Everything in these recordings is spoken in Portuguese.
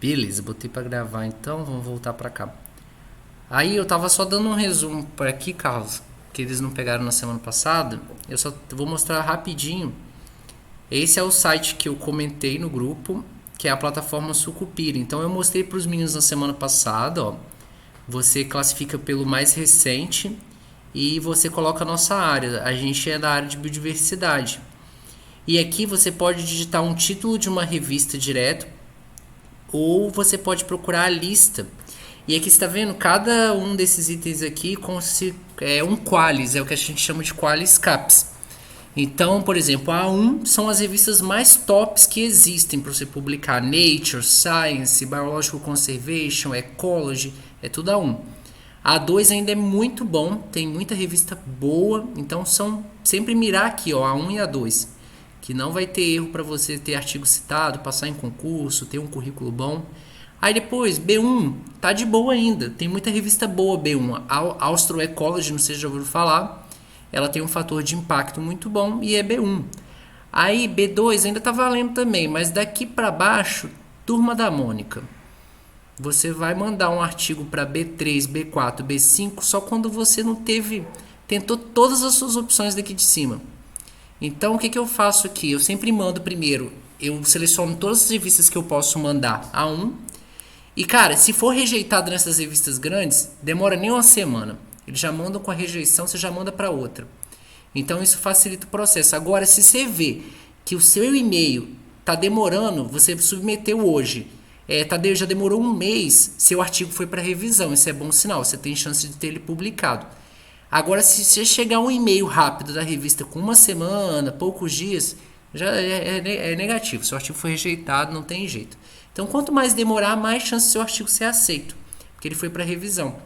Beleza, botei pra gravar então, vamos voltar pra cá. Aí eu tava só dando um resumo por aqui, Carlos, que eles não pegaram na semana passada. Eu só vou mostrar rapidinho. Esse é o site que eu comentei no grupo, que é a plataforma Sucupira. Então eu mostrei pros meninos na semana passada, ó. Você classifica pelo mais recente e você coloca a nossa área. A gente é da área de biodiversidade. E aqui você pode digitar um título de uma revista direto ou você pode procurar a lista. E aqui está vendo cada um desses itens aqui é um qualis, é o que a gente chama de qualis caps. Então, por exemplo, a A1 são as revistas mais tops que existem para você publicar: Nature, Science, Biological Conservation, Ecology, é tudo A1. A A2 ainda é muito bom, tem muita revista boa, então são sempre mirar aqui, ó, A1 e A2, que não vai ter erro para você ter artigo citado, passar em concurso, ter um currículo bom. Aí depois, B1, tá de boa ainda. Tem muita revista boa B1. A Austro Ecology, não sei se já ouviram falar. Ela tem um fator de impacto muito bom e é B1. Aí B2 ainda tá valendo também, mas daqui para baixo, Turma da Mônica. Você vai mandar um artigo para B3, B4, B5 só quando você não tentou todas as suas opções daqui de cima. Então, o que eu faço aqui? Eu sempre mando primeiro, eu seleciono todas as revistas que eu posso mandar a um. E, cara, se for rejeitado nessas revistas grandes, demora nem uma semana. Eles já mandam com a rejeição, você já manda para outra. Então, isso facilita o processo. Agora, se você vê que o seu e-mail tá demorando, você submeteu hoje, já demorou um mês, seu artigo foi para revisão. Isso é bom sinal, você tem chance de ter ele publicado. Agora, se você chegar um e-mail rápido da revista com uma semana, poucos dias, já é negativo. Seu artigo foi rejeitado, não tem jeito. Então, quanto mais demorar, mais chance do seu artigo ser aceito, porque ele foi para revisão.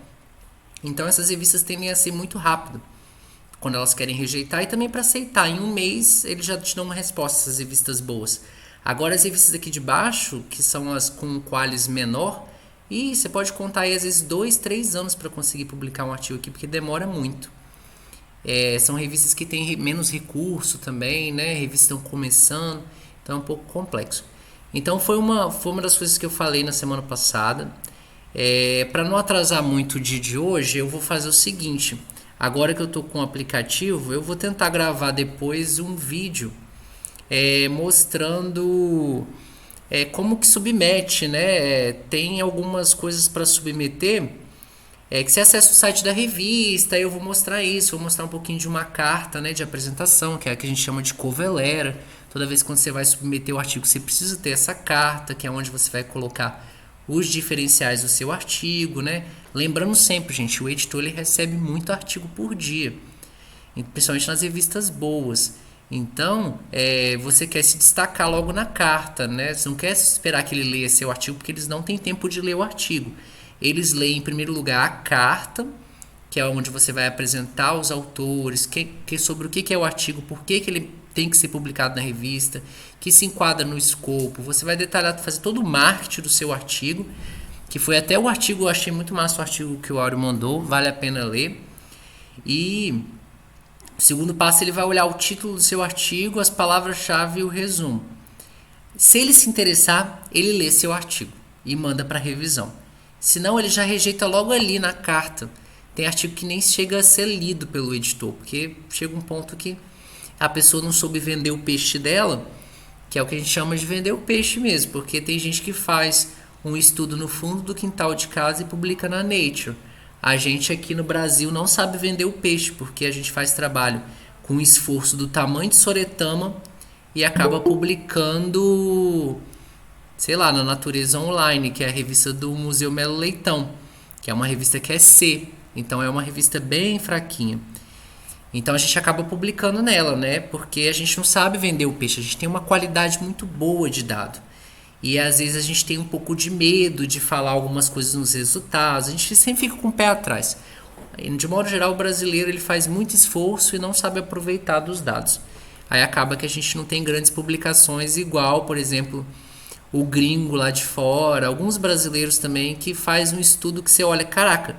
Então, essas revistas tendem a ser muito rápido quando elas querem rejeitar e também para aceitar. Em um mês, eles já te dão uma resposta, essas revistas boas. Agora, as revistas aqui de baixo, que são as com qualis menor, e você pode contar aí às vezes 2, 3 anos para conseguir publicar um artigo aqui, porque demora muito. São revistas que têm menos recurso também, né? Revistas estão começando, então é um pouco complexo. Então foi uma das coisas que eu falei na semana passada. Para não atrasar muito o dia de hoje, eu vou fazer o seguinte. Agora que eu estou com o aplicativo, eu vou tentar gravar depois um vídeo mostrando como que submete, né? Tem algumas coisas para submeter. Que você acessa o site da revista, eu vou mostrar isso, vou mostrar um pouquinho de uma carta, né, de apresentação, que é a que a gente chama de cover letter. Toda vez que você vai submeter o artigo, você precisa ter essa carta, que é onde você vai colocar os diferenciais do seu artigo, né? Lembrando sempre, gente, o editor ele recebe muito artigo por dia, principalmente nas revistas boas. Então, você quer se destacar logo na carta, né? Você não quer esperar que ele leia seu artigo, porque eles não têm tempo de ler o artigo. Eles leem, em primeiro lugar, a carta, que é onde você vai apresentar os autores, sobre o que é o artigo, por que ele tem que ser publicado na revista, que se enquadra no escopo. Você vai detalhar, fazer todo o marketing do seu artigo, que foi até o artigo, eu achei muito massa o artigo que o Áureo mandou, vale a pena ler. E o segundo passo, ele vai olhar o título do seu artigo, as palavras-chave e o resumo. Se ele se interessar, ele lê seu artigo e manda para revisão. Senão ele já rejeita logo ali na carta. Tem artigo que nem chega a ser lido pelo editor, porque chega um ponto que a pessoa não soube vender o peixe dela, que é o que a gente chama de vender o peixe mesmo, porque tem gente que faz um estudo no fundo do quintal de casa e publica na Nature. A gente aqui no Brasil não sabe vender o peixe, porque a gente faz trabalho com esforço do tamanho de Soretama e acaba publicando, sei lá, na Natureza Online, que é a revista do Museu Melo Leitão, que é uma revista que é C, então é uma revista bem fraquinha. Então a gente acaba publicando nela, né? Porque a gente não sabe vender o peixe, a gente tem uma qualidade muito boa de dado. E às vezes a gente tem um pouco de medo de falar algumas coisas nos resultados, a gente sempre fica com o pé atrás. De modo geral, o brasileiro ele faz muito esforço e não sabe aproveitar dos dados. Aí acaba que a gente não tem grandes publicações igual, por exemplo, o gringo lá de fora, alguns brasileiros também, que faz um estudo que você olha, caraca,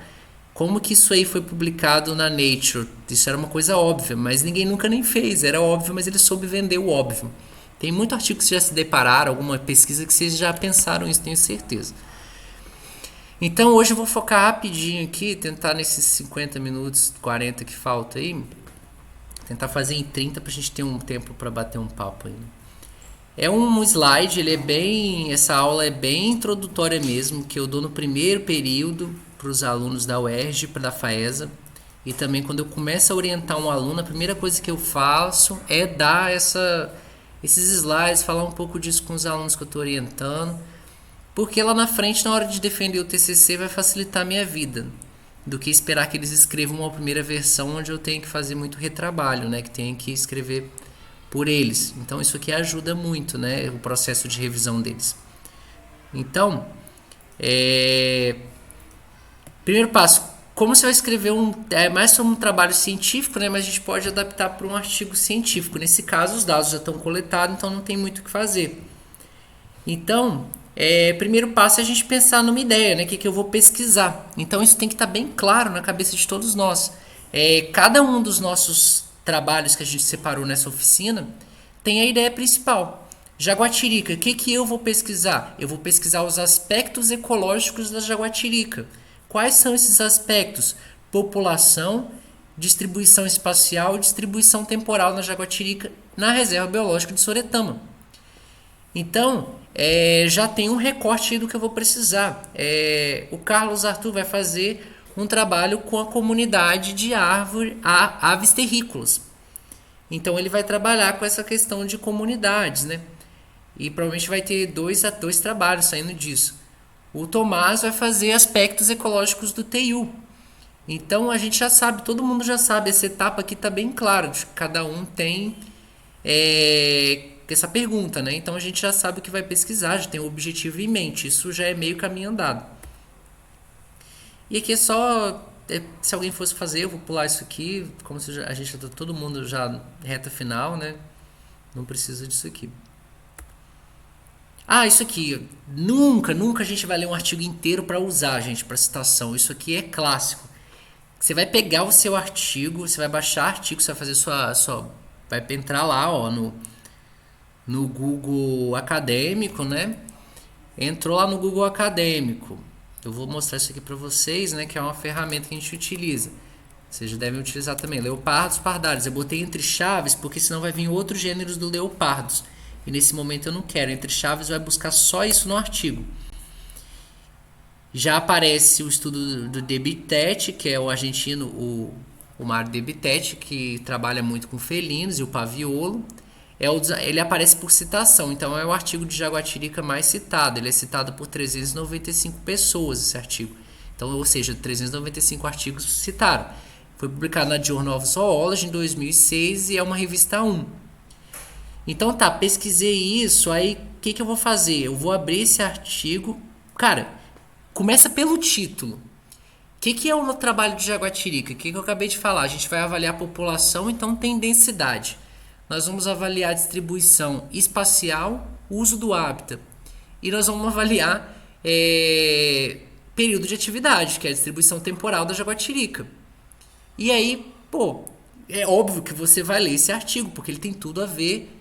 como que isso aí foi publicado na Nature? Isso era uma coisa óbvia, mas ninguém nunca nem fez, era óbvio, mas ele soube vender o óbvio. Tem muito artigo que vocês já se depararam, alguma pesquisa que vocês já pensaram isso, tenho certeza. Então hoje eu vou focar rapidinho aqui, tentar nesses 50 minutos, 40 que falta aí, tentar fazer em 30 pra gente ter um tempo para bater um papo aí. É um slide, ele é bem, essa aula é bem introdutória mesmo, que eu dou no primeiro período para os alunos da UERJ, da FAESA, e também quando eu começo a orientar um aluno, a primeira coisa que eu faço é dar esses slides, falar um pouco disso com os alunos que eu estou orientando, porque lá na frente, na hora de defender o TCC, vai facilitar a minha vida, do que esperar que eles escrevam uma primeira versão onde eu tenho que fazer muito retrabalho, né, que tenho que escrever por eles. Então isso aqui ajuda muito, né, o processo de revisão deles. Então, primeiro passo, como você vai escrever é mais sobre um trabalho científico, né, mas a gente pode adaptar para um artigo científico. Nesse caso, os dados já estão coletados, então não tem muito o que fazer. Então, primeiro passo é a gente pensar numa ideia, né, o que eu vou pesquisar. Então isso tem que estar bem claro na cabeça de todos nós. Cada um dos nossos trabalhos que a gente separou nessa oficina tem a ideia principal. Jaguatirica, o que eu vou pesquisar? Eu vou pesquisar os aspectos ecológicos da jaguatirica. Quais são esses aspectos? População, distribuição espacial e distribuição temporal na jaguatirica na reserva biológica de Soretama. Então, já tem um recorte aí do que eu vou precisar. O Carlos Arthur vai fazer um trabalho com a comunidade de aves terrícolas. Então ele vai trabalhar com essa questão de comunidades, né? E provavelmente vai ter dois trabalhos saindo disso. O Tomás vai fazer aspectos ecológicos do TIU. Então a gente já sabe, todo mundo já sabe, essa etapa aqui está bem clara, cada um tem essa pergunta, né? Então a gente já sabe o que vai pesquisar, já tem o objetivo em mente, isso já é meio caminho andado. E aqui é só, se alguém fosse fazer, eu vou pular isso aqui, como se a gente tá todo mundo já reta final, né? Não precisa disso aqui. Isso aqui, nunca a gente vai ler um artigo inteiro para usar, gente, para citação. Isso aqui é clássico. Você vai pegar o seu artigo, você vai baixar artigo, você vai fazer vai entrar lá, ó, no Google Acadêmico, né? Entrou lá no Google Acadêmico. Eu vou mostrar isso aqui para vocês, né? Que é uma ferramenta que a gente utiliza. Vocês já devem utilizar também. Leopardos, pardalis. Eu botei entre chaves porque senão vai vir outros gêneros do leopardos. E nesse momento eu não quero. Entre chaves vai buscar só isso no artigo. Já aparece o estudo do De Bittet, que é o argentino, o Mário De Bittet, que trabalha muito com felinos, e o Paviolo. Ele aparece por citação, então é o artigo de jaguatirica mais citado. Ele é citado por 395 pessoas, esse artigo. Então, ou seja, 395 artigos citaram. Foi publicado na Journal of Zoology em 2006 e é uma revista 1. Então tá, pesquisei isso, aí o que eu vou fazer? Eu vou abrir esse artigo. Cara, começa pelo título. O que é o trabalho de jaguatirica? O que eu acabei de falar? A gente vai avaliar a população, então tem densidade. Nós vamos avaliar a distribuição espacial, uso do hábitat. E nós vamos avaliar período de atividade, que é a distribuição temporal da jaguatirica. E aí, é óbvio que você vai ler esse artigo, porque ele tem tudo a ver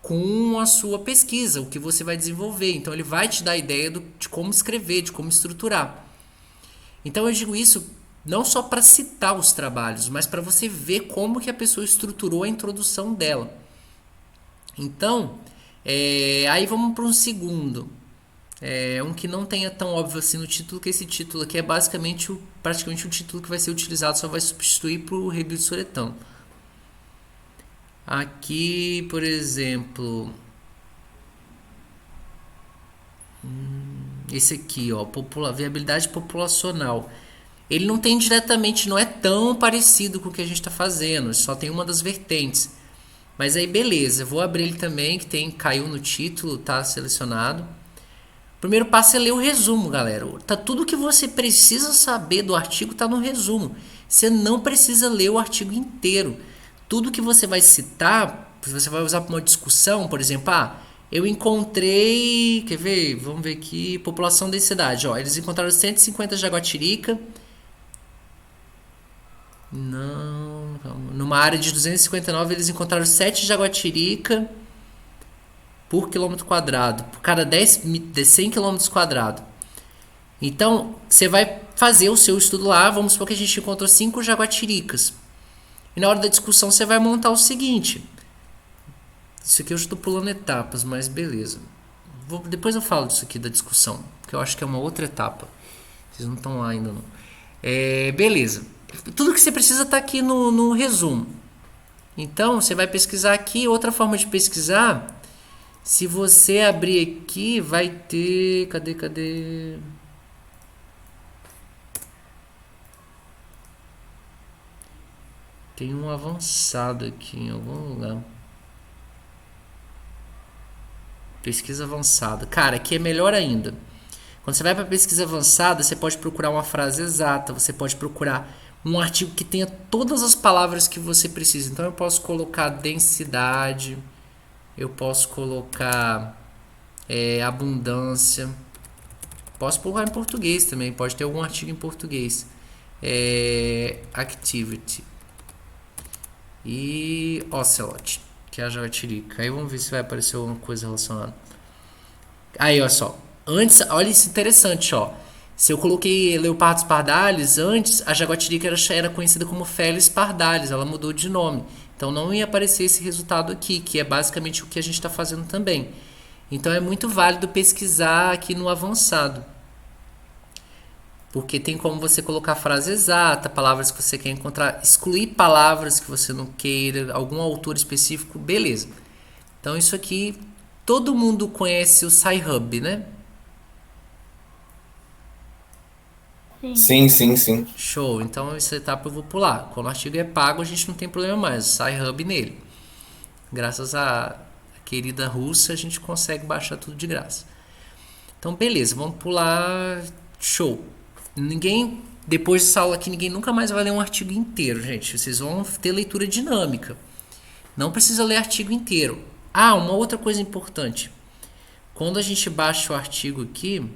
com a sua pesquisa, o que você vai desenvolver. Então ele vai te dar a ideia de como escrever, de como estruturar. Então eu digo isso não só para citar os trabalhos, mas para você ver como que a pessoa estruturou a introdução dela. Então, aí vamos para um segundo. Um que não tenha tão óbvio assim no título, que esse título aqui é basicamente praticamente o título que vai ser utilizado, só vai substituir para o Rebelo de Soretama. Aqui, por exemplo, esse aqui, ó, viabilidade populacional. Ele não tem diretamente, não é tão parecido com o que a gente está fazendo, só tem uma das vertentes. Mas aí beleza, vou abrir ele também, que caiu no título, tá selecionado. O primeiro passo é ler o resumo, galera. Tudo que você precisa saber do artigo está no resumo. Você não precisa ler o artigo inteiro. Tudo que você vai citar, você vai usar para uma discussão, por exemplo, eu encontrei, quer ver? Vamos ver aqui, população densidade. Ó, eles encontraram 150 jaguatirica. Não, numa área de 259 eles encontraram 7 jaguatirica por quilômetro quadrado, por cada 100 quilômetros quadrados. Então, você vai fazer o seu estudo lá, vamos supor que a gente encontrou 5 jaguatiricas. E na hora da discussão você vai montar o seguinte. Isso aqui eu estou pulando etapas, mas beleza. Depois eu falo disso aqui da discussão, porque eu acho que é uma outra etapa. Vocês não estão lá ainda não. Beleza. Tudo que você precisa está aqui no resumo. Então, você vai pesquisar aqui. Outra forma de pesquisar, se você abrir aqui, vai ter... Cadê? Tem um avançado aqui em algum lugar. Pesquisa avançada. Cara, aqui é melhor ainda. Quando você vai para pesquisa avançada, você pode procurar uma frase exata, você pode procurar um artigo que tenha todas as palavras que você precisa. Então eu posso colocar densidade, eu posso colocar abundância, posso colocar em português também, pode ter algum artigo em português. Activity e Ocelot, que é a jaguatirica. Aí vamos ver se vai aparecer alguma coisa relacionada. Aí, olha só. Antes, olha isso interessante, ó. Se eu coloquei Leopardos pardalis, antes a jaguatirica era conhecida como Felis pardalis, ela mudou de nome. Então não ia aparecer esse resultado aqui, que é basicamente o que a gente está fazendo também. Então é muito válido pesquisar aqui no avançado. Porque tem como você colocar a frase exata, palavras que você quer encontrar, excluir palavras que você não queira, algum autor específico, beleza. Então isso aqui, todo mundo conhece o Sci-Hub, né? Sim. Show, então essa etapa eu vou pular. Quando o artigo é pago, a gente não tem problema mais, sai hub nele. Graças à querida Rússia, a gente consegue baixar tudo de graça. Então, beleza, vamos pular. Show. Depois dessa aula aqui, ninguém nunca mais vai ler um artigo inteiro, gente. Vocês vão ter leitura dinâmica. Não precisa ler artigo inteiro. Ah, uma outra coisa importante. Quando a gente baixa o artigo aqui,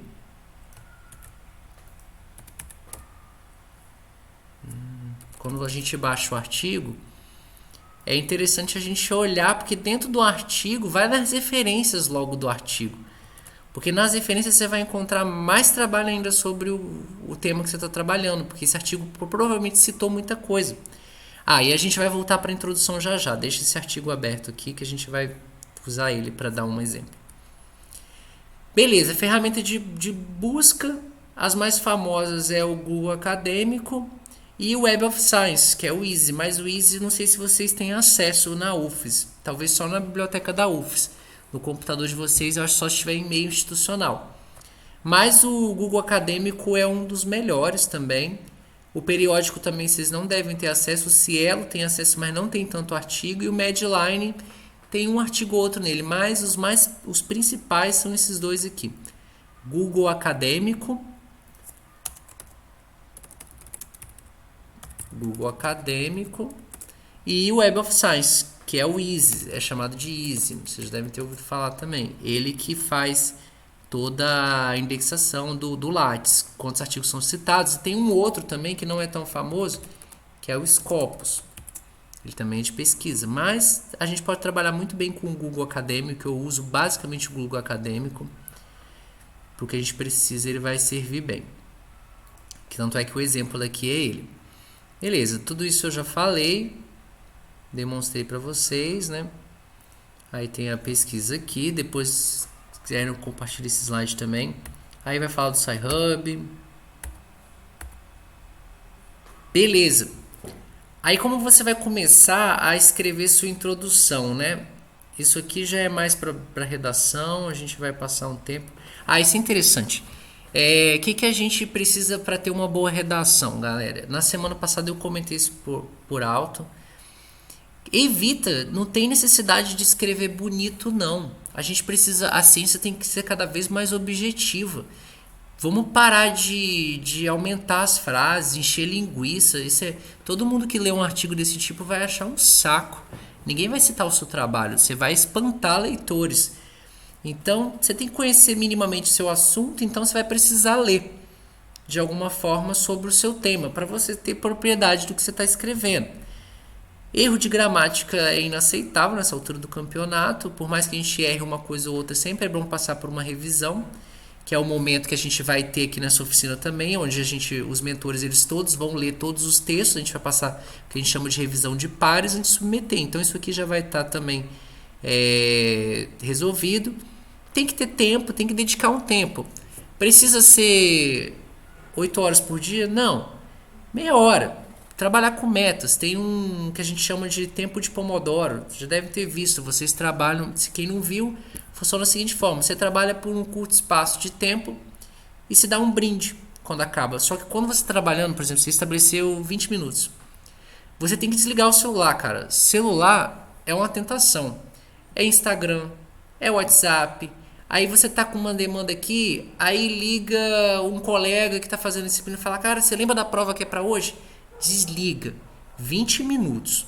é interessante a gente olhar, porque dentro do artigo vai nas referências logo do artigo. Porque nas referências você vai encontrar mais trabalho ainda sobre o tema que você está trabalhando, porque esse artigo provavelmente citou muita coisa. E a gente vai voltar para a introdução já. Deixa esse artigo aberto aqui que a gente vai usar ele para dar um exemplo. Beleza, ferramenta de busca. As mais famosas é o Google Acadêmico e o Web of Science, que é o Easy. Mas o Easy, não sei se vocês têm acesso na UFES. Talvez só na biblioteca da UFES. No computador de vocês, eu acho que só se estiver em meio institucional. Mas o Google Acadêmico é um dos melhores também. O periódico também vocês não devem ter acesso. O Cielo tem acesso, mas não tem tanto artigo. E o Medline tem um artigo ou outro nele. Mas os principais são esses dois aqui. Google Acadêmico. E o Web of Science, que é o Easy, é chamado de Easy, vocês devem ter ouvido falar também. Ele que faz toda a indexação do Lattes, quantos artigos são citados. E tem um outro também que não é tão famoso, que é o Scopus. Ele também é de pesquisa, mas a gente pode trabalhar muito bem com o Google Acadêmico. Eu uso basicamente o Google Acadêmico, porque a gente precisa, ele vai servir bem. Tanto é que o exemplo daqui é ele. Beleza, tudo isso eu já falei, demonstrei para vocês, né? Aí tem a pesquisa aqui, depois se quiserem compartilhar esse slide também. Aí vai falar do Sci-Hub. Beleza. Aí como você vai começar a escrever sua introdução, né? Isso aqui já é mais para redação, a gente vai passar um tempo. Isso é interessante. O que a gente precisa para ter uma boa redação, galera? Na semana passada eu comentei isso por alto. Não tem necessidade de escrever bonito, não. A ciência tem que ser cada vez mais objetiva. Vamos parar de aumentar as frases, encher linguiça. Todo mundo que lê um artigo desse tipo vai achar um saco. Ninguém vai citar o seu trabalho, você vai espantar leitores. Então, você tem que conhecer minimamente o seu assunto, então você vai precisar ler de alguma forma sobre o seu tema, para você ter propriedade do que você está escrevendo. Erro de gramática é inaceitável nessa altura do campeonato. Por mais que a gente erre uma coisa ou outra, sempre é bom passar por uma revisão, que é o momento que a gente vai ter aqui nessa oficina também, onde os mentores, eles todos vão ler todos os textos, a gente vai passar o que a gente chama de revisão de pares antes de submeter. Então isso aqui já vai estar também resolvido. Tem que ter tempo, tem que dedicar um tempo. Precisa ser 8 horas por dia? Não. Meia hora. Trabalhar com metas. Tem um que a gente chama de tempo de Pomodoro. Já deve ter visto. Vocês trabalham. Se quem não viu, funciona da seguinte forma: você trabalha por um curto espaço de tempo e se dá um brinde quando acaba. Só que quando você está trabalhando, por exemplo, você estabeleceu 20 minutos. Você tem que desligar o celular, cara. Celular é uma tentação. É Instagram, é WhatsApp. Aí você tá com uma demanda aqui, aí liga um colega que tá fazendo disciplina e fala: cara, você lembra da prova que é pra hoje? Desliga. 20 minutos.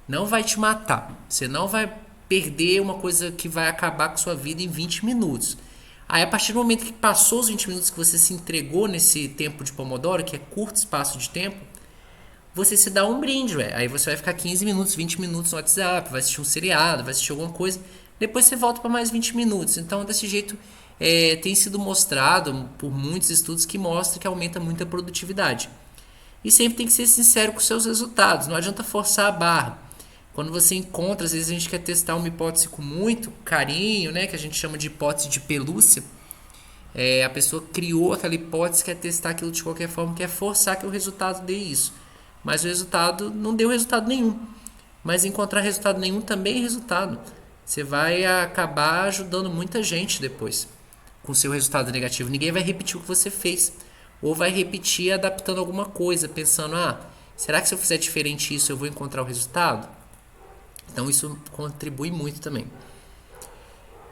Não vai te matar. Você não vai perder uma coisa que vai acabar com sua vida em 20 minutos. Aí, a partir do momento que passou os 20 minutos que você se entregou nesse tempo de Pomodoro, que é curto espaço de tempo, você se dá um brinde, ué. Aí você vai ficar 15 minutos, 20 minutos no WhatsApp, vai assistir um seriado, vai assistir alguma coisa. Depois você volta para mais 20 minutos. Então, desse jeito, tem sido mostrado por muitos estudos que mostra que aumenta muito a produtividade. E sempre tem que ser sincero com os seus resultados. Não adianta forçar a barra. Quando você encontra, às vezes a gente quer testar uma hipótese com muito carinho, né, que a gente chama de hipótese de pelúcia. A pessoa criou aquela hipótese, quer testar aquilo de qualquer forma, quer forçar que o resultado dê isso. Mas o resultado não deu resultado nenhum. Mas encontrar resultado nenhum também é resultado. Você vai acabar ajudando muita gente depois com seu resultado negativo. Ninguém vai repetir o que você fez. Ou vai repetir adaptando alguma coisa, pensando: será que se eu fizer diferente isso eu vou encontrar o resultado? Então isso contribui muito também.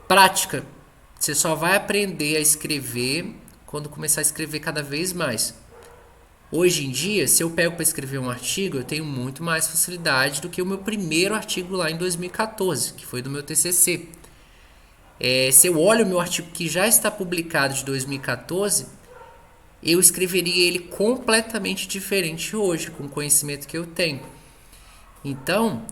Prática. Você só vai aprender a escrever quando começar a escrever cada vez mais. Hoje em dia, se eu pego para escrever um artigo, eu tenho muito mais facilidade do que o meu primeiro artigo lá em 2014, que foi do meu TCC. Se eu olho o meu artigo que já está publicado de 2014, eu escreveria ele completamente diferente hoje, com o conhecimento que eu tenho. Então,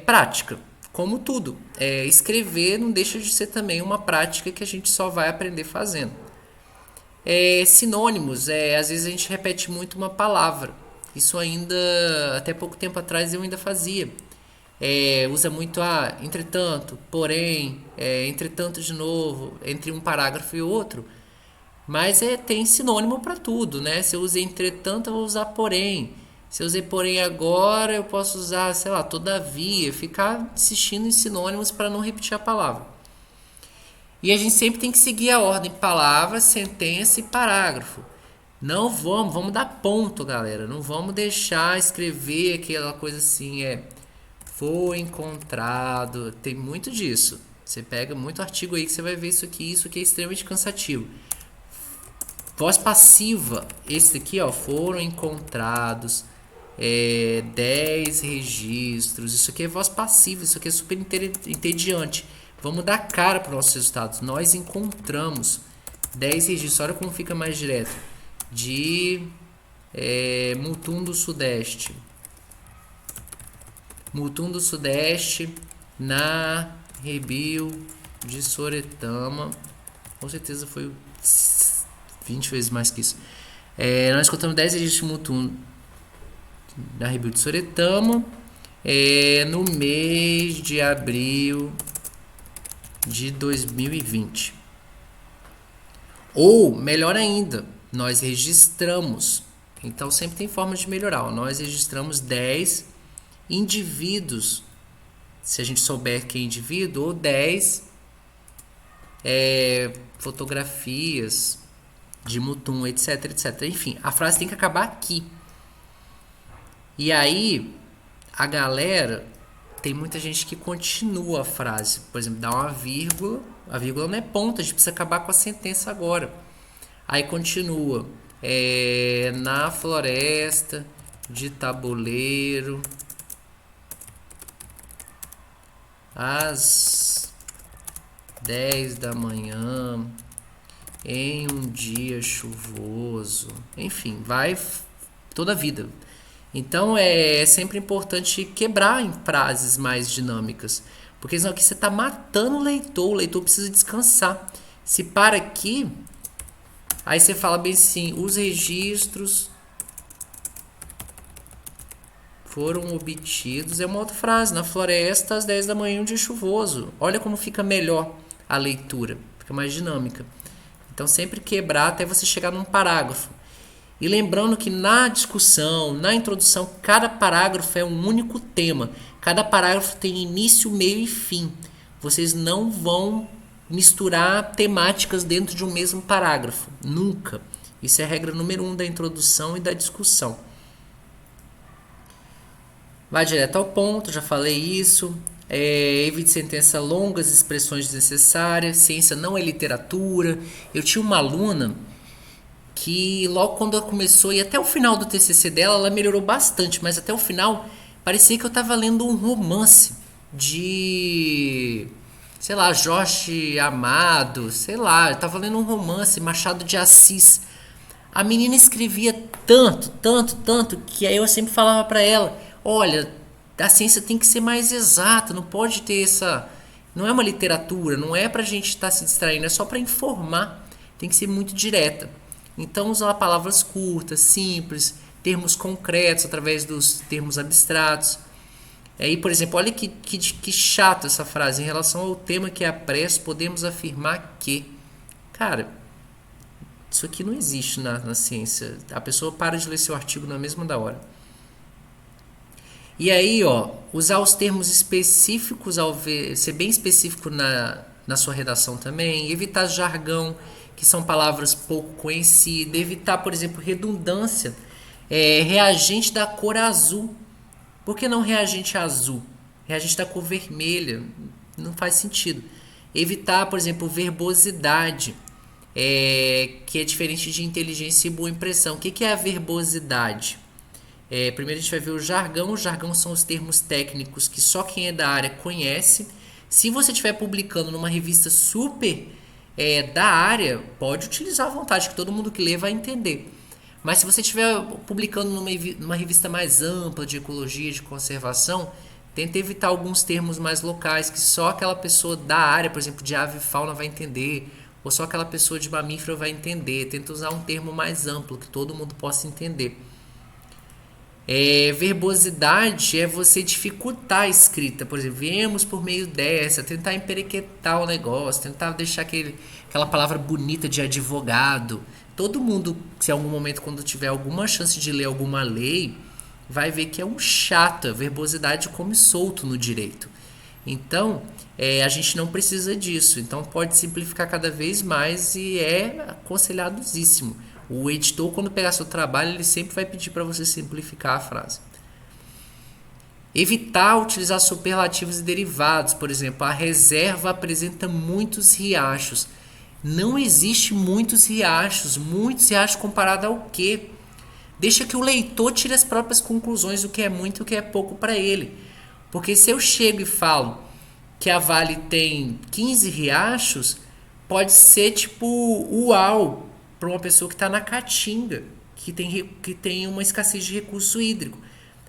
prática. Como tudo, escrever não deixa de ser também uma prática que a gente só vai aprender fazendo. Sinônimos, às vezes a gente repete muito uma palavra. Isso ainda, até pouco tempo atrás, eu ainda fazia. Usa muito entretanto, porém, entretanto de novo, entre um parágrafo e outro. Mas tem sinônimo para tudo, né? Se eu usei entretanto, eu vou usar porém. Se eu usei porém agora, eu posso usar, sei lá, todavia. Ficar insistindo em sinônimos para não repetir a palavra. E a gente sempre tem que seguir a ordem: palavra, sentença e parágrafo. Não vamos dar ponto, galera. Não vamos deixar escrever aquela coisa assim, foi encontrado. Tem muito disso. Você pega muito artigo aí que você vai ver isso aqui é extremamente cansativo. Voz passiva, esse aqui, foram encontrados 10 registros. Isso aqui é voz passiva, isso aqui é super entediante. Vamos dar cara para os nossos resultados. Nós encontramos 10 registros. Olha como fica mais direto. De Mutum do Sudeste. Mutum do Sudeste na Rebio de Soretama. Com certeza foi 20 vezes mais que isso. Nós encontramos 10 registros de Mutum na Rebio de Soretama no mês de abril de 2020. Ou, melhor ainda, nós registramos. Então sempre tem formas de melhorar. Nós registramos 10 indivíduos, se a gente souber que é indivíduo, ou 10 fotografias de Mutum, etc, etc. Enfim, a frase tem que acabar aqui. E aí, a galera, tem muita gente que continua a frase. Por exemplo, dá uma vírgula. A vírgula não é ponto, a gente precisa acabar com a sentença agora. Aí continua. Na floresta de Tabuleiro, às 10 da manhã, em um dia chuvoso. Enfim, vai toda a vida. Então é sempre importante quebrar em frases mais dinâmicas, porque senão aqui você está matando o leitor precisa descansar. Se para aqui, aí você fala bem assim, os registros foram obtidos, é uma outra frase, na floresta às 10 da manhã um dia chuvoso. Olha como fica melhor a leitura, fica mais dinâmica. Então sempre quebrar até você chegar num parágrafo. E lembrando que na discussão, na introdução, cada parágrafo é um único tema. Cada parágrafo tem início, meio e fim. Vocês não vão misturar temáticas dentro de um mesmo parágrafo. Nunca. Isso é a regra número 1 da introdução e da discussão. Vai direto ao ponto, já falei isso. Evite sentença longas, expressões desnecessárias. Ciência não é literatura. Eu tinha uma aluna que logo quando ela começou e até o final do TCC dela, ela melhorou bastante, mas até o final parecia que eu estava lendo um romance de, sei lá, Jorge Amado, sei lá, eu estava lendo um romance, Machado de Assis. A menina escrevia tanto, tanto, tanto, que aí eu sempre falava para ela, olha, a ciência tem que ser mais exata, não pode ter essa, não é uma literatura, não é pra gente estar se distraindo, é só para informar, tem que ser muito direta. Então, usar palavras curtas, simples, termos concretos através dos termos abstratos. Aí, por exemplo, olha que chato essa frase. Em relação ao tema que é a prece, podemos afirmar que... Cara, isso aqui não existe na ciência. A pessoa para de ler seu artigo na mesma da hora. E aí, ó, usar os termos específicos, ser bem específico na sua redação também. Evitar jargão, que são palavras pouco conhecidas, evitar, por exemplo, redundância. Reagente da cor azul. Por que não reagente azul? Reagente da cor vermelha. Não faz sentido. Evitar, por exemplo, verbosidade, que é diferente de inteligência e boa impressão. O que é a verbosidade? Primeiro a gente vai ver o jargão. O jargão são os termos técnicos que só quem é da área conhece. Se você estiver publicando numa revista super da área, pode utilizar à vontade, que todo mundo que lê vai entender. Mas se você estiver publicando numa revista mais ampla de ecologia, de conservação, tenta evitar alguns termos mais locais que só aquela pessoa da área, por exemplo, de ave e fauna vai entender, ou só aquela pessoa de mamífero vai entender. Tenta usar um termo mais amplo, que todo mundo possa entender. Verbosidade é você dificultar a escrita. Por exemplo, viemos por meio dessa, tentar emperequetar o negócio, tentar deixar aquela palavra bonita de advogado. Todo mundo, se em algum momento, quando tiver alguma chance de ler alguma lei, vai ver que é um chato. A verbosidade come solto no direito. Então, a gente não precisa disso. Então, pode simplificar cada vez mais e é aconselhadíssimo. O editor, quando pegar seu trabalho, ele sempre vai pedir para você simplificar a frase. Evitar utilizar superlativos e derivados. Por exemplo, a reserva apresenta muitos riachos. Não existe muitos riachos comparado ao quê? Deixa que o leitor tire as próprias conclusões do que é muito e o que é pouco para ele. Porque se eu chego e falo que a Vale tem 15 riachos, pode ser tipo uau para uma pessoa que está na Caatinga, que tem uma escassez de recurso hídrico.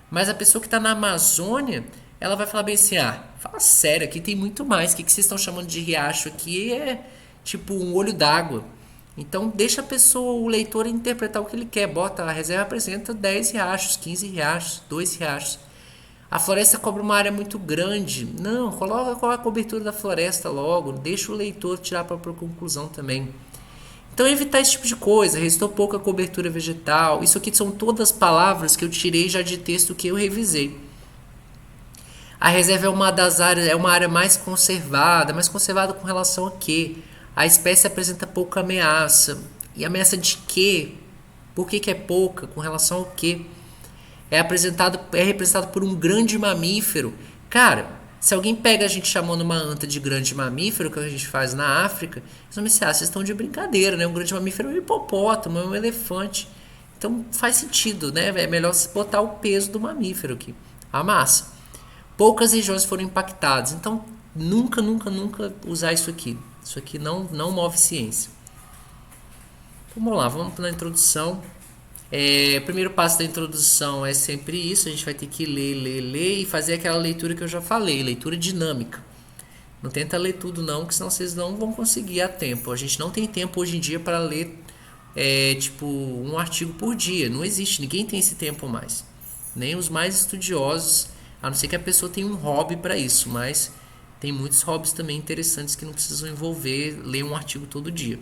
Mas a pessoa que está na Amazônia, ela vai falar bem assim, fala sério, aqui tem muito mais, o que vocês estão chamando de riacho aqui é tipo um olho d'água. Então deixa a pessoa, o leitor interpretar o que ele quer, bota, a reserva apresenta 10 riachos, 15 riachos, 2 riachos. A floresta cobre uma área muito grande. Não, coloca qual é a cobertura da floresta logo, deixa o leitor tirar a própria conclusão também. Então evitar esse tipo de coisa, restou pouca cobertura vegetal. Isso aqui são todas palavras que eu tirei já de texto que eu revisei. A reserva é uma das áreas, é uma área mais conservada com relação a quê? A espécie apresenta pouca ameaça. E ameaça de quê? Por que é pouca? Com relação ao quê? É representado por um grande mamífero. Cara, se alguém pega a gente chamando uma anta de grande mamífero, que a gente faz na África, eles vão pensar, vocês estão de brincadeira, né? Um grande mamífero é um hipopótamo, é um elefante. Então faz sentido, né? É melhor botar o peso do mamífero aqui, a massa. Poucas regiões foram impactadas, então nunca usar isso aqui. Isso aqui não move ciência. Vamos lá, vamos na introdução. O primeiro passo da introdução é sempre isso, a gente vai ter que ler, ler, ler e fazer aquela leitura que eu já falei, leitura dinâmica. Não tenta ler tudo não, que senão vocês não vão conseguir a tempo. A gente não tem tempo hoje em dia para ler tipo um artigo por dia. Não existe, ninguém tem esse tempo mais. Nem os mais estudiosos, a não ser que a pessoa tenha um hobby para isso, mas tem muitos hobbies também interessantes que não precisam envolver ler um artigo todo dia.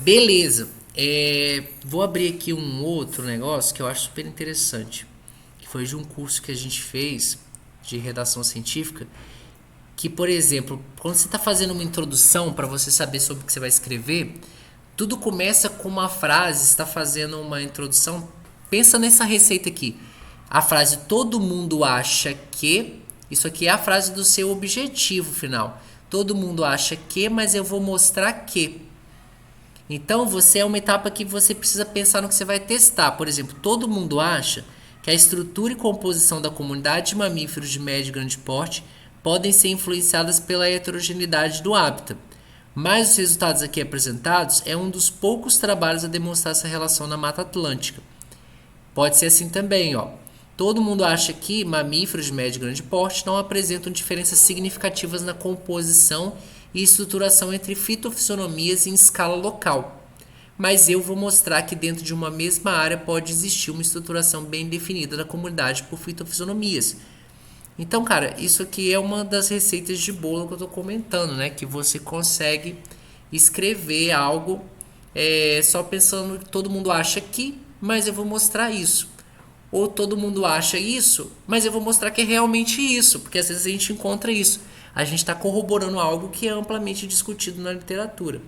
Beleza. Vou abrir aqui um outro negócio que eu acho super interessante, que foi de um curso que a gente fez de redação científica, que, por exemplo, quando você está fazendo uma introdução para você saber sobre o que você vai escrever, tudo começa com uma frase, está fazendo uma introdução, pensa nessa receita aqui. A frase todo mundo acha que, isso aqui é a frase do seu objetivo final. Todo mundo acha que, mas eu vou mostrar que. Então, você é uma etapa que você precisa pensar no que você vai testar. Por exemplo, todo mundo acha que a estrutura e composição da comunidade de mamíferos de médio e grande porte podem ser influenciadas pela heterogeneidade do hábitat. Mas os resultados aqui apresentados é um dos poucos trabalhos a demonstrar essa relação na Mata Atlântica. Pode ser assim também, ó. Todo mundo acha que mamíferos de médio e grande porte não apresentam diferenças significativas na composição e estruturação entre fitofissionomias em escala local. Mas eu vou mostrar que dentro de uma mesma área pode existir uma estruturação bem definida da comunidade por fitofissionomias. Então, cara, isso aqui é uma das receitas de bolo que eu estou comentando, né? Que você consegue escrever algo só pensando que todo mundo acha que, mas eu vou mostrar isso. Ou todo mundo acha isso, mas eu vou mostrar que é realmente isso, porque às vezes a gente encontra isso. A gente está corroborando algo que é amplamente discutido na literatura.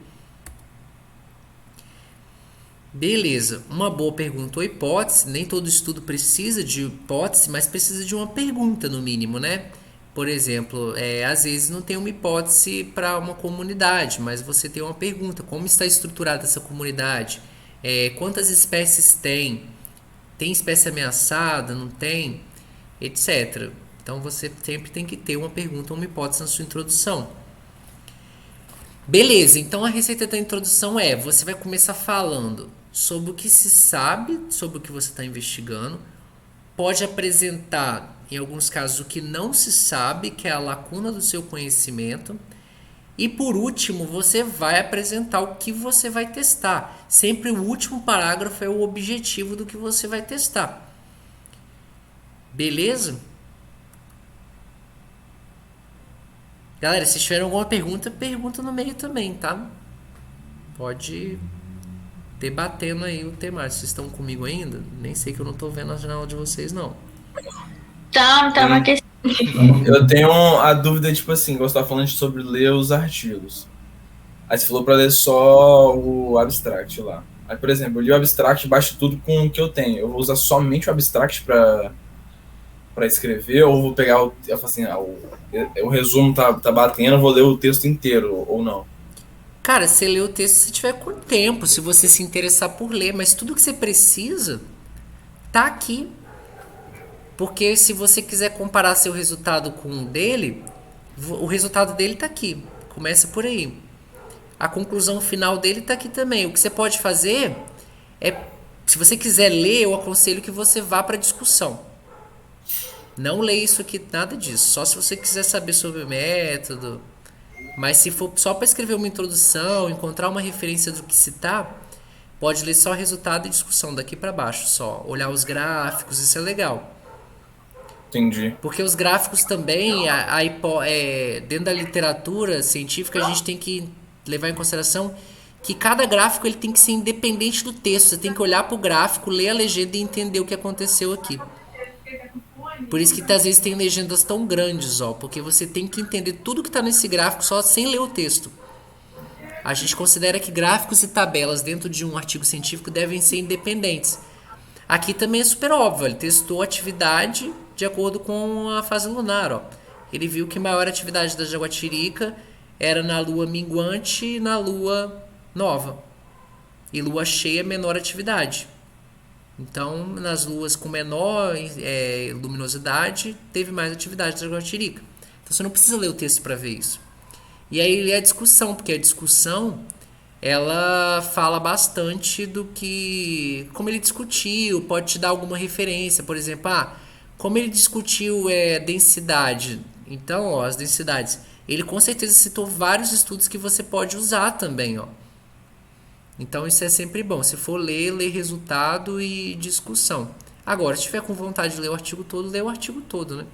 Beleza, uma boa pergunta ou hipótese, nem todo estudo precisa de hipótese, mas precisa de uma pergunta no mínimo, né? Por exemplo, às vezes não tem uma hipótese para uma comunidade, mas você tem uma pergunta, como está estruturada essa comunidade? Quantas espécies tem? Tem espécie ameaçada? Não tem? Etc. Então você sempre tem que ter uma pergunta ou uma hipótese na sua introdução. Beleza, então a receita da introdução você vai começar falando sobre o que se sabe, sobre o que você está investigando, pode apresentar, em alguns casos, o que não se sabe, que é a lacuna do seu conhecimento, e por último, você vai apresentar o que você vai testar. Sempre o último parágrafo é o objetivo do que você vai testar. Beleza? Galera, se tiverem alguma pergunta, pergunta no meio também, tá? Pode debatendo aí o tema. Vocês estão comigo ainda? Nem sei que eu não tô vendo a janela de vocês, não. Tava aquecendo. Eu tenho a dúvida, tipo assim, você tá falando sobre ler os artigos. Aí você falou pra ler só o abstract lá. Aí, por exemplo, eu li o abstract, baixo tudo com o que eu tenho. Eu vou usar somente o abstract pra escrever, ou vou pegar eu falo assim, o resumo tá batendo, eu vou ler o texto inteiro, ou não? Cara, você lê o texto se tiver com tempo, se você se interessar por ler, mas tudo que você precisa tá aqui. Porque se você quiser comparar seu resultado com o dele, o resultado dele tá aqui. Começa por aí. A conclusão final dele tá aqui também. O que você pode fazer é, se você quiser ler, eu aconselho que você vá para discussão. Não leia isso aqui, nada disso. Só se você quiser saber sobre o método. Mas se for só para escrever uma introdução, encontrar uma referência do que citar, pode ler só resultado e discussão daqui para baixo, só olhar os gráficos, isso é legal. Entendi. Porque os gráficos também, dentro da literatura científica, a gente tem que levar em consideração que cada gráfico ele tem que ser independente do texto. Você tem que olhar para o gráfico, ler a legenda e entender o que aconteceu aqui. Por isso que às vezes tem legendas tão grandes, porque você tem que entender tudo que está nesse gráfico só sem ler o texto. A gente considera que gráficos e tabelas dentro de um artigo científico devem ser independentes. Aqui também é super óbvio, ele testou a atividade de acordo com a fase lunar. Ele viu que a maior atividade da Jaguatirica era na lua minguante e na lua nova. E lua cheia, menor atividade. Então, nas luas com menor luminosidade, teve mais atividade da Jaguatirica. Então, você não precisa ler o texto para ver isso. E aí, a discussão, porque a discussão ela fala bastante do que, como ele discutiu, pode te dar alguma referência, por exemplo, como ele discutiu densidade. Então, ó, as densidades, ele com certeza citou vários estudos que você pode usar também, ó. Então isso é sempre bom. Se for ler, lê resultado e discussão. Agora, se tiver com vontade de ler o artigo todo, lê o artigo todo, né?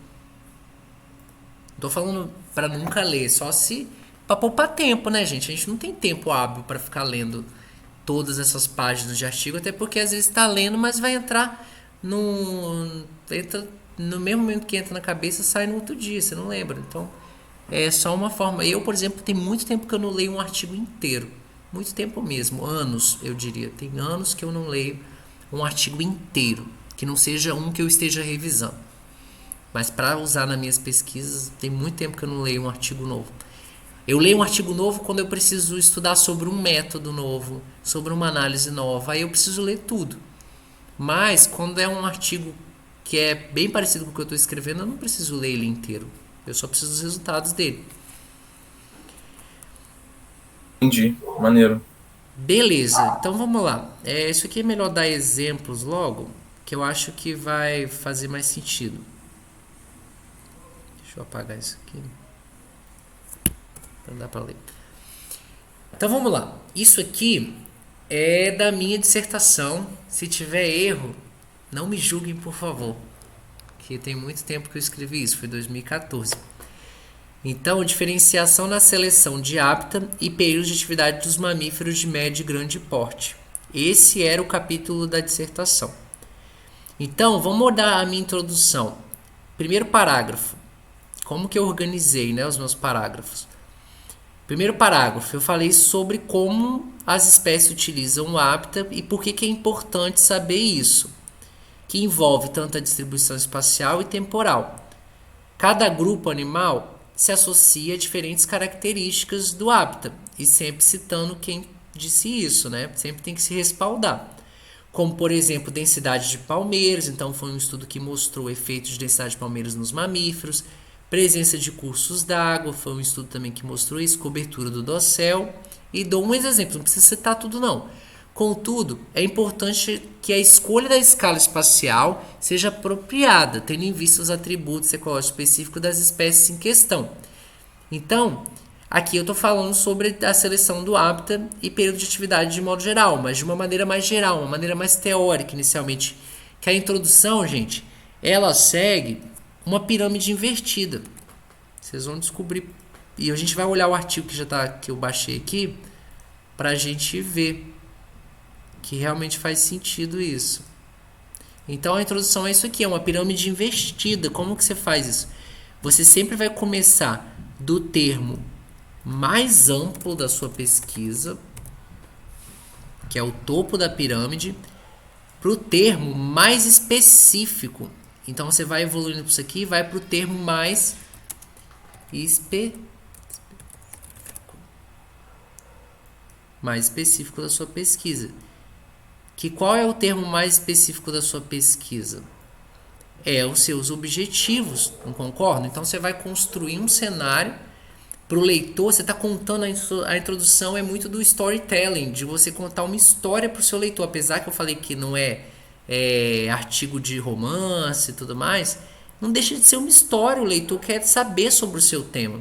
Tô falando para nunca ler, só se para poupar tempo, né, gente? A gente não tem tempo hábil para ficar lendo todas essas páginas de artigo, até porque às vezes está lendo, mas vai entrar entra no mesmo momento que entra na cabeça, sai no outro dia, você não lembra. Então, é só uma forma. Eu, por exemplo, tem muito tempo que eu não leio um artigo inteiro. Muito tempo mesmo, anos, eu diria. Tem anos que eu não leio um artigo inteiro, que não seja um que eu esteja revisando. Mas para usar nas minhas pesquisas, tem muito tempo que eu não leio um artigo novo. Eu leio um artigo novo quando eu preciso estudar sobre um método novo, sobre uma análise nova. Aí eu preciso ler tudo. Mas quando é um artigo que é bem parecido com o que eu estou escrevendo, eu não preciso ler ele inteiro. Eu só preciso dos resultados dele. Entendi, maneiro. Beleza, então vamos lá. Isso aqui é melhor dar exemplos logo, que eu acho que vai fazer mais sentido. Deixa eu apagar isso aqui. Não dá para ler. Então vamos lá. Isso aqui é da minha dissertação. Se tiver erro, não me julguem, por favor. Que tem muito tempo que eu escrevi isso, foi 2014. Então, diferenciação na seleção de hábitat e períodos de atividade dos mamíferos de médio e grande porte. Esse era o capítulo da dissertação. Então, vamos mudar a minha introdução. Primeiro parágrafo. Como que eu organizei, né, os meus parágrafos? Primeiro parágrafo, eu falei sobre como as espécies utilizam o hábitat e por que é importante saber isso, que envolve tanto a distribuição espacial e temporal. Cada grupo animal se associa a diferentes características do hábitat, e sempre citando quem disse isso, né? Sempre tem que se respaldar. Como, por exemplo, densidade de palmeiras, então foi um estudo que mostrou efeitos de densidade de palmeiras nos mamíferos, presença de cursos d'água, foi um estudo também que mostrou isso, cobertura do dossel, e dou um exemplo, não precisa citar tudo não. Contudo, é importante que a escolha da escala espacial seja apropriada, tendo em vista os atributos ecológicos específicos das espécies em questão. Então, aqui eu estou falando sobre a seleção do hábitat e período de atividade de modo geral, mas de uma maneira mais geral, uma maneira mais teórica inicialmente. Que a introdução, gente, ela segue uma pirâmide invertida. Vocês vão descobrir. E a gente vai olhar o artigo que eu baixei aqui para a gente ver que realmente faz sentido isso. Então a introdução é isso aqui, é uma pirâmide invertida. Como que você faz isso? Você sempre vai começar do termo mais amplo da sua pesquisa, que é o topo da pirâmide, para o termo mais específico. Então você vai evoluindo para isso aqui e vai para o termo mais específico da sua pesquisa. Que qual é o termo mais específico da sua pesquisa? É os seus objetivos, não concordo? Então você vai construir um cenário para o leitor. Você está contando a introdução, é muito do storytelling, de você contar uma história para o seu leitor. Apesar que eu falei que não é artigo de romance e tudo mais, não deixa de ser uma história. O leitor quer saber sobre o seu tema.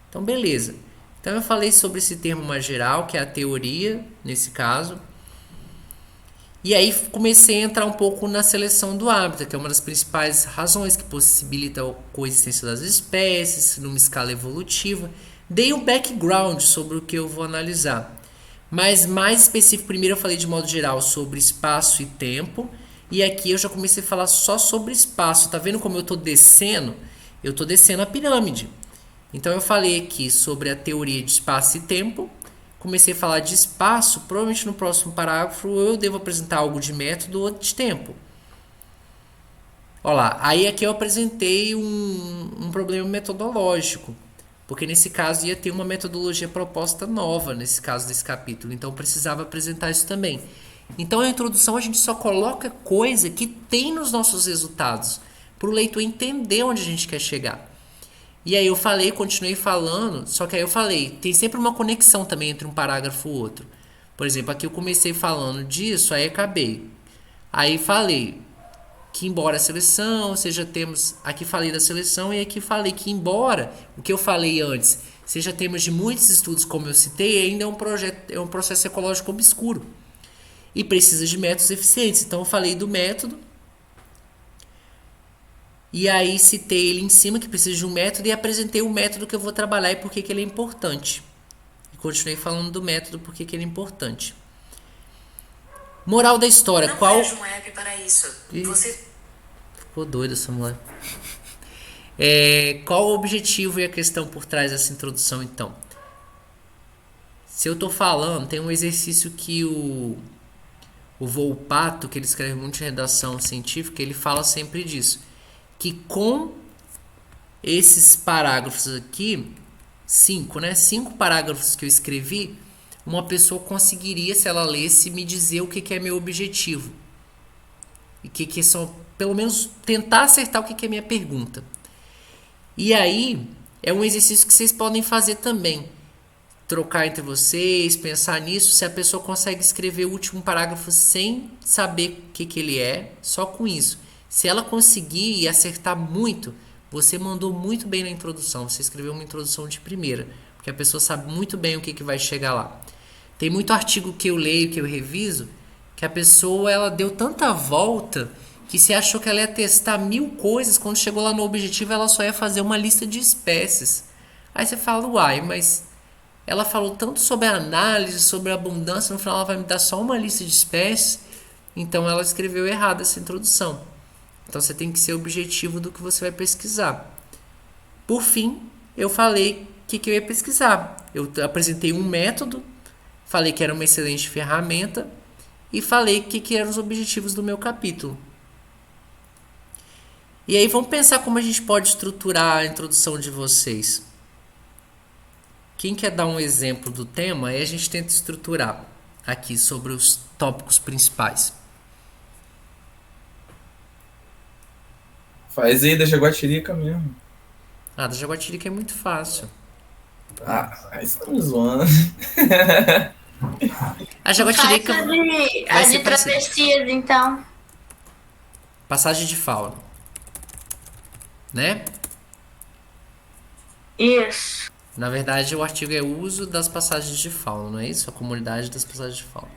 Então, beleza. Então eu falei sobre esse termo mais geral, que é a teoria, nesse caso. E aí comecei a entrar um pouco na seleção do hábitat, que é uma das principais razões que possibilita a coexistência das espécies, numa escala evolutiva. Dei um background sobre o que eu vou analisar. Mas mais específico, primeiro eu falei de modo geral sobre espaço e tempo. E aqui eu já comecei a falar só sobre espaço. Tá vendo como eu estou descendo? Eu estou descendo a pirâmide. Então eu falei aqui sobre a teoria de espaço e tempo. Comecei a falar de espaço, provavelmente no próximo parágrafo eu devo apresentar algo de método ou de tempo. Olha lá, aí aqui eu apresentei um problema metodológico, porque nesse caso ia ter uma metodologia proposta nova, nesse caso desse capítulo, então eu precisava apresentar isso também. Então a introdução a gente só coloca coisa que tem nos nossos resultados, para o leitor entender onde a gente quer chegar. E aí eu falei, continuei falando, só que aí eu falei, tem sempre uma conexão também entre um parágrafo e o outro. Por exemplo, aqui eu comecei falando disso, aí acabei. Aí falei que embora a seleção, ou seja, temos, aqui falei da seleção e aqui falei que embora o que eu falei antes seja temas de muitos estudos, como eu citei, ainda é um processo ecológico obscuro e precisa de métodos eficientes. Então eu falei do método e aí citei ele em cima que precisa de um método e apresentei o método que eu vou trabalhar e por que ele é importante. E continuei falando do método por que ele é importante. Moral da história, Não qual... vejo um app para isso. Você Ficou doido essa mulher. Qual o objetivo e a questão por trás dessa introdução, então? Se eu tô falando, tem um exercício que o Volpato, que ele escreve muito em redação científica, ele fala sempre disso. Que com esses parágrafos aqui, 5, né? 5 parágrafos que eu escrevi, uma pessoa conseguiria, se ela lesse, me dizer o que é meu objetivo. E que são, pelo menos, tentar acertar o que é minha pergunta. E aí, é um exercício que vocês podem fazer também. Trocar entre vocês, pensar nisso, se a pessoa consegue escrever o último parágrafo sem saber o que ele é, só com isso. Se ela conseguir e acertar muito, você mandou muito bem na introdução, você escreveu uma introdução de primeira, porque a pessoa sabe muito bem o que vai chegar lá. Tem muito artigo que eu leio, que eu reviso, que a pessoa ela deu tanta volta que se achou que ela ia testar 1000 coisas, quando chegou lá no objetivo ela só ia fazer uma lista de espécies. Aí você fala, uai, mas ela falou tanto sobre a análise, sobre a abundância, no final ela vai me dar só uma lista de espécies, então ela escreveu errado essa introdução. Então você tem que ser objetivo do que você vai pesquisar. Por fim, eu falei o que eu ia pesquisar. Eu apresentei um método, falei que era uma excelente ferramenta e falei o que eram os objetivos do meu capítulo. E aí vamos pensar como a gente pode estruturar a introdução de vocês. Quem quer dar um exemplo do tema, aí a gente tenta estruturar aqui sobre os tópicos principais. Faz aí da Jaguatirica mesmo. Ah, da Jaguatirica é muito fácil. Aí você tá me zoando. A Jaguatirica Faz vai a ser de parecida. travessias, então. Passagem de fauna, né? Isso. Na verdade, o artigo é o uso das passagens de fauna, não é isso? A comunidade das passagens de fauna.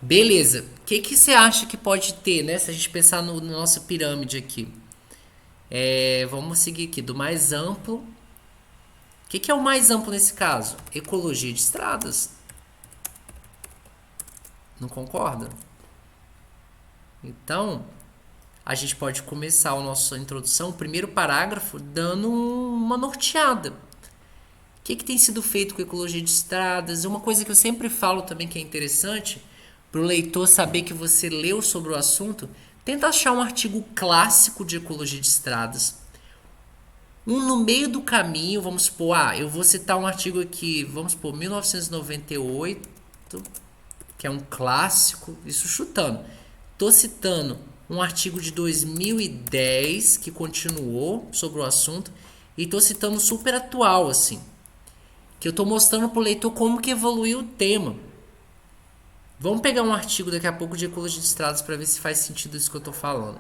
Beleza. O que você acha que pode ter, né? Se a gente pensar na nossa pirâmide aqui. Vamos seguir aqui, do mais amplo. O que é o mais amplo nesse caso? Ecologia de estradas. Não concorda? Então, a gente pode começar a nossa introdução, o primeiro parágrafo, dando uma norteada. O que tem sido feito com ecologia de estradas? Uma coisa que eu sempre falo também que é interessante, para o leitor saber que você leu sobre o assunto, tenta achar um artigo clássico de ecologia de estradas. No meio do caminho, vamos supor, eu vou citar um artigo aqui, vamos supor, 1998, que é um clássico, isso chutando. Estou citando um artigo de 2010 que continuou sobre o assunto e estou citando super atual, assim, que eu estou mostrando para o leitor como que evoluiu o tema. Vamos pegar um artigo daqui a pouco de ecologia de estradas para ver se faz sentido isso que eu estou falando.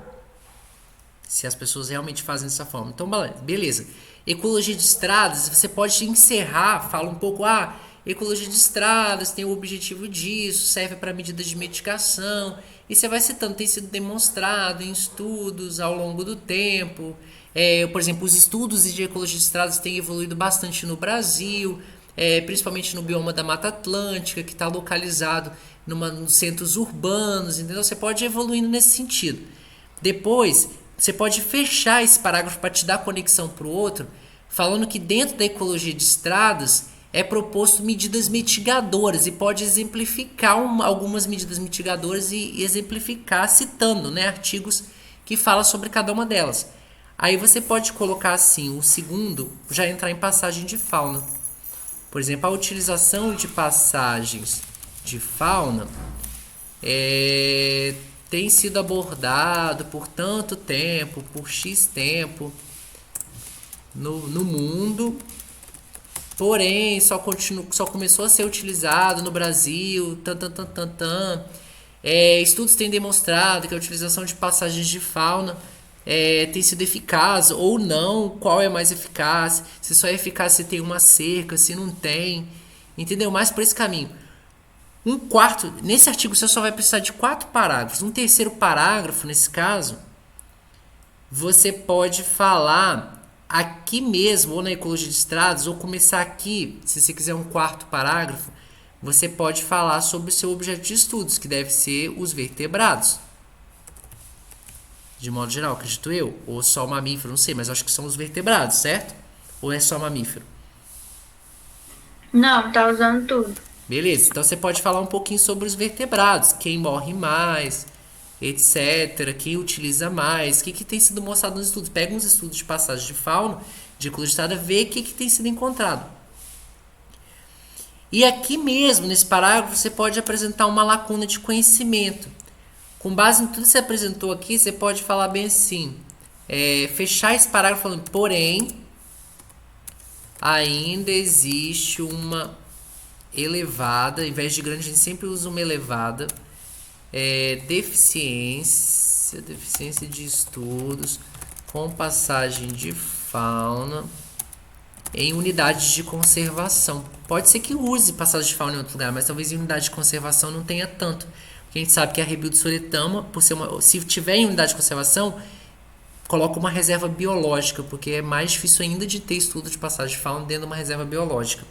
Se as pessoas realmente fazem dessa forma. Então, beleza. Ecologia de estradas, você pode encerrar, fala um pouco, ecologia de estradas tem o objetivo disso, serve para medidas de mitigação. E você vai citando, tem sido demonstrado em estudos ao longo do tempo. Por exemplo, os estudos de ecologia de estradas têm evoluído bastante no Brasil, principalmente no bioma da Mata Atlântica, que está localizado nos centros urbanos, entendeu? Você pode ir evoluindo nesse sentido. Depois, você pode fechar esse parágrafo para te dar conexão para o outro, falando que dentro da ecologia de estradas é proposto medidas mitigadoras e pode exemplificar algumas medidas mitigadoras e exemplificar citando, né, artigos que falam sobre cada uma delas. Aí você pode colocar assim, o segundo já entrar em passagem de fauna. Por exemplo, a utilização de passagens de fauna tem sido abordado por tanto tempo, por X tempo. no mundo, porém só começou a ser utilizado no Brasil. Estudos têm demonstrado que a utilização de passagens de fauna tem sido eficaz ou não, qual é mais eficaz, se só é eficaz se tem uma cerca, se não tem, entendeu? Mais por esse caminho. Nesse artigo você só vai precisar de 4 parágrafos. Um terceiro parágrafo, nesse caso, você pode falar aqui mesmo, ou na ecologia de estradas, ou começar aqui, se você quiser um 4º parágrafo, você pode falar sobre o seu objeto de estudos, que deve ser os vertebrados. De modo geral, acredito eu. Ou só mamífero, não sei, mas acho que são os vertebrados, certo? Ou é só mamífero? Não, tá usando tudo. Beleza, então você pode falar um pouquinho sobre os vertebrados, quem morre mais, etc., quem utiliza mais, o que tem sido mostrado nos estudos. Pega uns estudos de passagem de fauna, de ecologia de estrada, vê o que tem sido encontrado. E aqui mesmo, nesse parágrafo, você pode apresentar uma lacuna de conhecimento. Com base em tudo que você apresentou aqui, você pode falar bem assim, fechar esse parágrafo falando, porém, ainda existe uma elevada, ao invés de grande, a gente sempre usa uma elevada, deficiência de estudos com passagem de fauna em unidades de conservação. Pode ser que use passagem de fauna em outro lugar, mas talvez em unidade de conservação não tenha tanto. Porque a gente sabe que a Rebilo de Soretama, se tiver em unidade de conservação, coloca uma reserva biológica, porque é mais difícil ainda de ter estudo de passagem de fauna dentro de uma reserva biológica.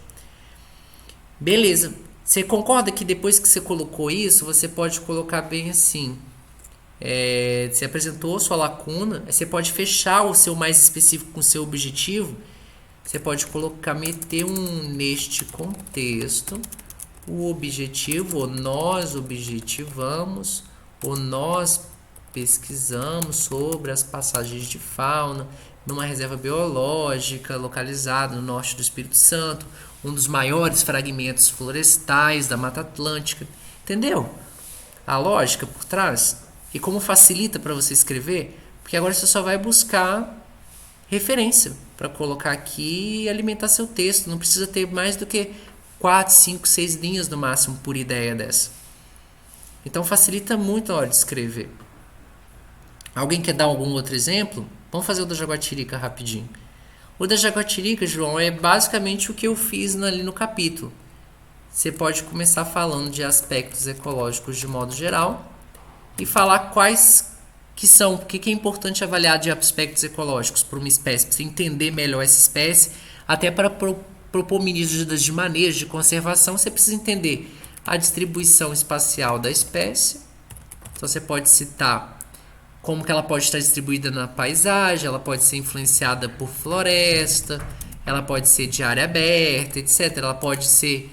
Beleza. Você concorda que depois que você colocou isso, você pode colocar bem assim, você apresentou sua lacuna, você pode fechar o seu mais específico com o seu objetivo. Você pode meter neste contexto, o objetivo, ou nós objetivamos, ou nós pesquisamos sobre as passagens de fauna numa reserva biológica localizada no norte do Espírito Santo, um dos maiores fragmentos florestais da Mata Atlântica. Entendeu? A lógica por trás? E como facilita para você escrever? Porque agora você só vai buscar referência para colocar aqui e alimentar seu texto. Não precisa ter mais do que 4, 5, 6 linhas no máximo por ideia dessa. Então facilita muito a hora de escrever. Alguém quer dar algum outro exemplo? Vamos fazer o da Jaguatirica rapidinho. O da Jaguatirica, João, é basicamente o que eu fiz ali no capítulo. Você pode começar falando de aspectos ecológicos de modo geral e falar quais que são, o que é importante avaliar de aspectos ecológicos para uma espécie, para você entender melhor essa espécie, até para propor medidas de manejo, de conservação, você precisa entender a distribuição espacial da espécie. Então você pode citar como que ela pode estar distribuída na paisagem, ela pode ser influenciada por floresta, ela pode ser de área aberta, etc. Ela pode ser,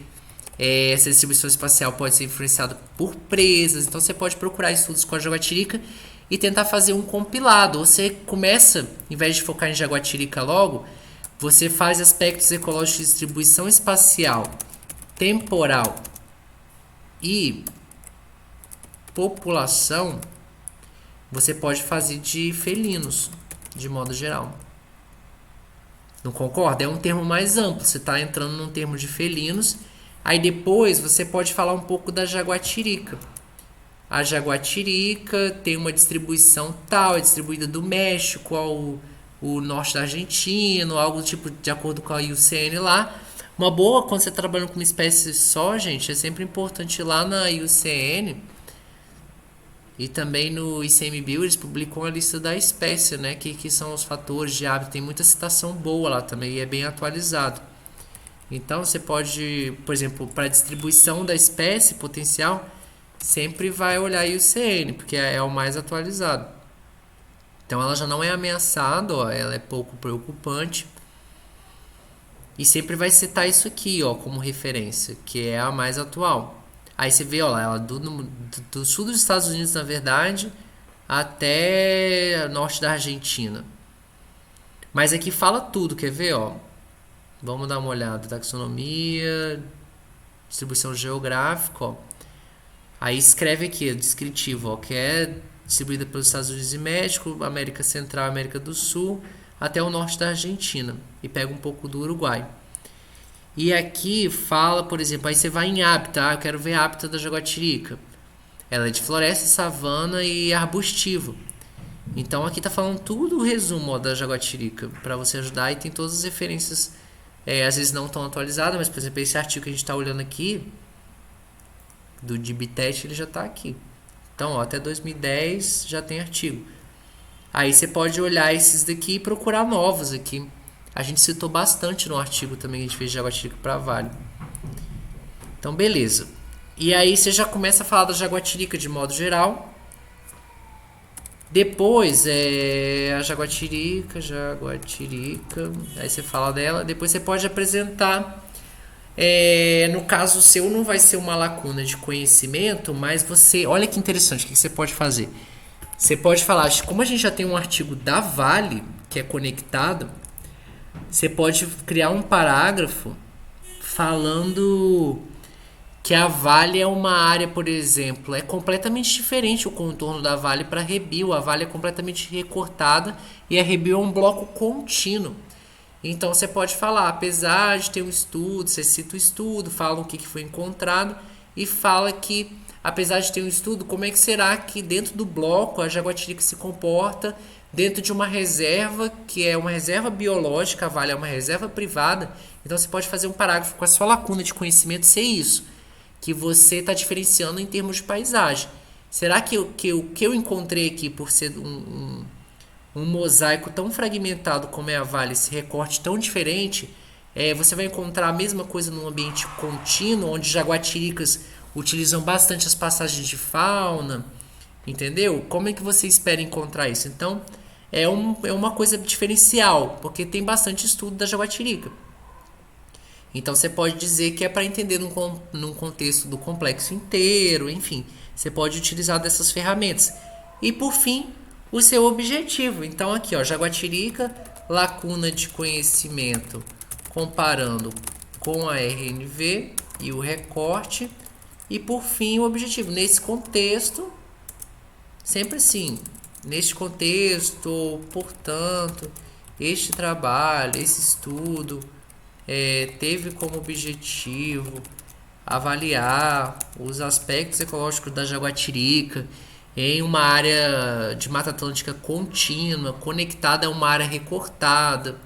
essa distribuição espacial pode ser influenciada por presas. Então você pode procurar estudos com a Jaguatirica e tentar fazer um compilado. Você começa, em vez de focar em Jaguatirica logo, você faz aspectos ecológicos de distribuição espacial, temporal e população. Você pode fazer de felinos, de modo geral. Não concorda? É um termo mais amplo. Você está entrando num termo de felinos. Aí depois você pode falar um pouco da Jaguatirica. A Jaguatirica tem uma distribuição tal, é distribuída do México ao norte da Argentina, algo tipo de acordo com a IUCN lá. Uma boa, quando você está trabalhando com uma espécie só, gente, é sempre importante ir lá na IUCN e também no ICMBio eles publicam a lista da espécie, né? Que são os fatores de hábito. Tem muita citação boa lá também e é bem atualizado. Então você pode, por exemplo, para a distribuição da espécie potencial, sempre vai olhar a IUCN, porque é o mais atualizado. Então ela já não é ameaçada, ó, ela é pouco preocupante. E sempre vai citar isso aqui, ó, como referência, que é a mais atual. Aí você vê, ó, ela do sul dos Estados Unidos, na verdade, até norte da Argentina. Mas aqui fala tudo, quer ver, ó? Vamos dar uma olhada. Taxonomia, distribuição geográfica, ó. Aí escreve aqui, o descritivo, ó, que é distribuída pelos Estados Unidos e México, América Central, América do Sul, até o norte da Argentina e pega um pouco do Uruguai. E aqui fala, por exemplo, aí você vai em hábitat, eu quero ver a hábitat da jaguatirica. Ela é de floresta, savana e arbustivo. Então aqui tá falando tudo o resumo, ó, da jaguatirica para você ajudar, e tem todas as referências, às vezes não tão atualizadas, mas por exemplo esse artigo que a gente está olhando aqui do DBTET, ele já está aqui. Então ó, até 2010 já tem artigo. Aí você pode olhar esses daqui e procurar novos aqui. A gente citou bastante no artigo também que a gente fez de jaguatirica para Vale. Então beleza. E aí você já começa a falar da jaguatirica de modo geral. Depois a jaguatirica, aí você fala dela. Depois você pode apresentar. No caso seu não vai ser uma lacuna de conhecimento, mas você, olha que interessante, o que você pode fazer? Você pode falar, como a gente já tem um artigo da Vale que é conectado, você pode criar um parágrafo falando que a Vale é uma área, por exemplo, é completamente diferente o contorno da Vale para Rebio. A Vale é completamente recortada e a Rebio é um bloco contínuo. Então você pode falar, apesar de ter um estudo, você cita o estudo, fala o que foi encontrado e fala que, apesar de ter um estudo, como é que será que dentro do bloco a jaguatirica se comporta dentro de uma reserva, que é uma reserva biológica, a Vale é uma reserva privada. Então você pode fazer um parágrafo com a sua lacuna de conhecimento ser isso, que você está diferenciando em termos de paisagem. Será que o que eu encontrei aqui, por ser um mosaico tão fragmentado como é a Vale, esse recorte tão diferente, você vai encontrar a mesma coisa num ambiente contínuo, onde jaguatiricas utilizam bastante as passagens de fauna, entendeu? Como é que você espera encontrar isso? Então, é uma coisa diferencial, porque tem bastante estudo da jaguatirica. Então você pode dizer que é para entender num contexto do complexo inteiro, enfim, você pode utilizar dessas ferramentas. E por fim, o seu objetivo. Então aqui, ó, jaguatirica, lacuna de conhecimento, comparando com a RNV e o recorte. E por fim, o objetivo. Nesse contexto, sempre assim, neste contexto, portanto, este trabalho, esse estudo teve como objetivo avaliar os aspectos ecológicos da jaguatirica em uma área de Mata Atlântica contínua, conectada a uma área recortada.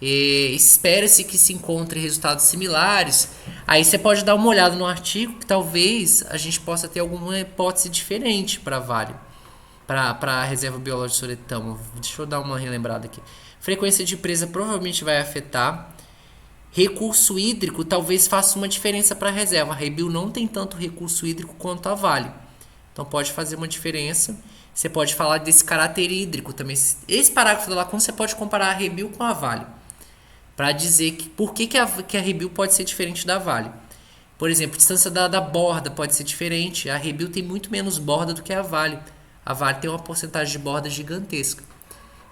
Espera-se que se encontre resultados similares. Aí você pode dar uma olhada no artigo, que talvez a gente possa ter alguma hipótese diferente para Vale, para a reserva biológica de Soretama. Deixa eu dar uma relembrada aqui. Frequência de presa provavelmente vai afetar. Recurso hídrico talvez faça uma diferença para a reserva. A Rebio não tem tanto recurso hídrico quanto a Vale. Então pode fazer uma diferença. Você pode falar desse caráter hídrico também. Esse parágrafo da lacuna você pode comparar a Rebio com a Vale, para dizer que por que a Rebio pode ser diferente da Vale. Por exemplo, a distância da borda pode ser diferente. A Rebio tem muito menos borda do que a Vale. A Vale tem uma porcentagem de borda gigantesca.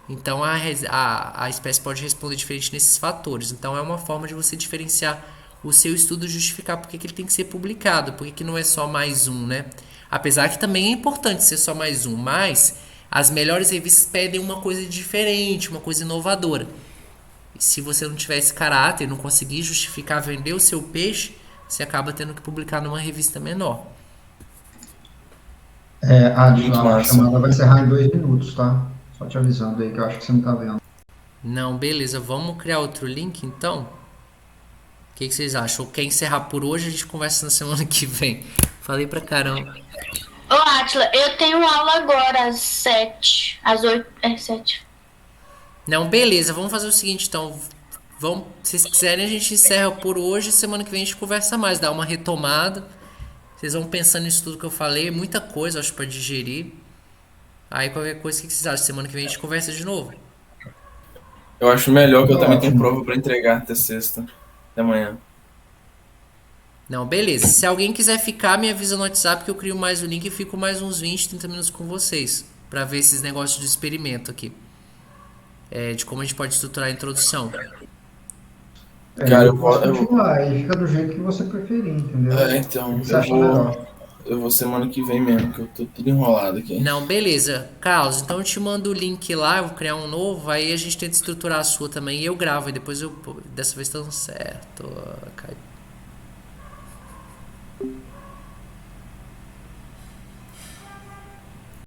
Então a espécie pode responder diferente nesses fatores. Então é uma forma de você diferenciar o seu estudo e justificar porque que ele tem que ser publicado, porque que não é só mais um, né? Apesar que também é importante ser só mais um, mas as melhores revistas pedem uma coisa diferente, uma coisa inovadora. E se você não tiver esse caráter, não conseguir justificar vender o seu peixe, você acaba tendo que publicar numa revista menor. A chamada vai encerrar em 2 minutos, tá? Só te avisando aí que eu acho que você não tá vendo. Não, beleza. Vamos criar outro link, então? O que vocês acham? Ou quer encerrar por hoje? A gente conversa na semana que vem. Falei pra caramba. Ô, Átila, eu tenho aula agora às 7. Às 8. 7. Não, beleza. Vamos fazer o seguinte, então. Se vocês quiserem, a gente encerra por hoje. Semana que vem a gente conversa mais. Dá uma retomada. Vocês vão pensando nisso tudo que eu falei. Muita coisa, acho, pra digerir. Aí qualquer coisa, o que vocês acham? Semana que vem a gente conversa de novo. Eu acho melhor, que eu também tenho prova para entregar até sexta, até amanhã. Não, beleza. Se alguém quiser ficar, me avisa no WhatsApp que eu crio mais o link e fico mais uns 20, 30 minutos com vocês. Pra ver esses negócios de experimento aqui. De como a gente pode estruturar a introdução. Cara, eu posso continuar, aí fica do jeito que você preferir, entendeu? então, Você acha melhor? eu vou semana que vem mesmo, que eu tô tudo enrolado aqui. Não, beleza. Carlos, então eu te mando o link lá, eu vou criar um novo, aí a gente tenta estruturar a sua também e eu gravo, e depois eu. Dessa vez tá dando certo. Caipira.